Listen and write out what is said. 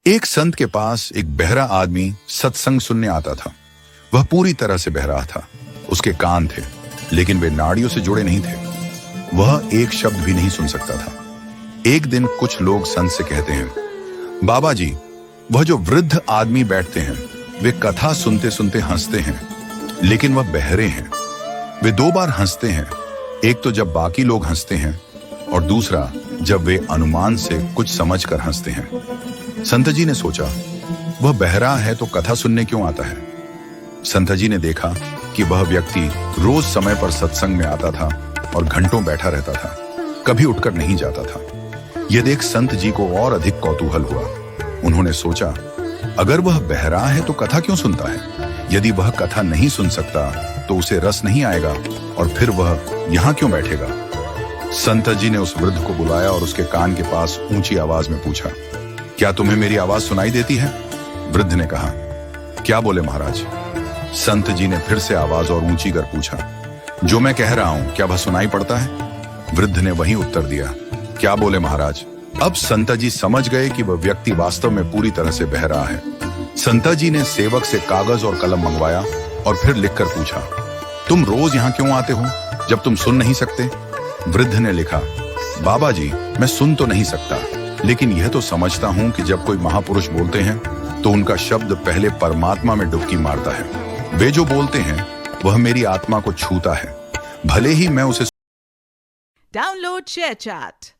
एक संत के पास एक बहरा आदमी सत्संग सुनने आता था। वह पूरी तरह से बहरा था। उसके कान थे, लेकिन वे नाड़ियों से जुड़े नहीं थे। वह एक शब्द भी नहीं सुन सकता था। एक दिन कुछ लोग संत से कहते हैं, बाबा जी, वह जो वृद्ध आदमी बैठते हैं, वे कथा सुनते सुनते हंसते हैं, लेकिन वह बहरे हैं। वे दो बार हंसते हैं, एक तो जब बाकी लोग हंसते हैं और दूसरा जब वे अनुमान से कुछ समझकर हंसते हैं। संत जी ने सोचा, वह बहरा है तो कथा सुनने क्यों आता है? संत जी ने देखा कि वह व्यक्ति रोज समय पर सत्संग में आता था और घंटों बैठा रहता था, कभी उठकर नहीं जाता था। यह देख संत जी को और अधिक कौतूहल हुआ। उन्होंने सोचा, अगर वह बहरा है तो कथा क्यों सुनता है? यदि वह कथा नहीं सुन सकता तो उसे रस नहीं आएगा और फिर वह यहाँ क्यों बैठेगा? संत जी ने उस वृद्ध को बुलाया और उसके कान के पास ऊंची आवाज में पूछा, क्या तुम्हें मेरी आवाज सुनाई देती है? वृद्ध ने कहा, क्या बोले महाराज? संत जी ने फिर से आवाज और ऊंची कर पूछा, जो मैं कह रहा हूं क्या वह सुनाई पड़ता है? वृद्ध ने वही उत्तर दिया, क्या बोले महाराज? अब संत जी समझ गए कि वह व्यक्ति वास्तव में पूरी तरह से बहरा है। संत जी ने सेवक से कागज और कलम मंगवाया और फिर लिखकर पूछा, तुम रोज यहाँ क्यों आते हो जब तुम सुन नहीं सकते? वृद्ध ने लिखा, बाबा जी, मैं सुन तो नहीं सकता, लेकिन यह तो समझता हूं कि जब कोई महापुरुष बोलते हैं तो उनका शब्द पहले परमात्मा में डुबकी मारता है। वे जो बोलते हैं वह मेरी आत्मा को छूता है, भले ही मैं उसे Download ShareChat.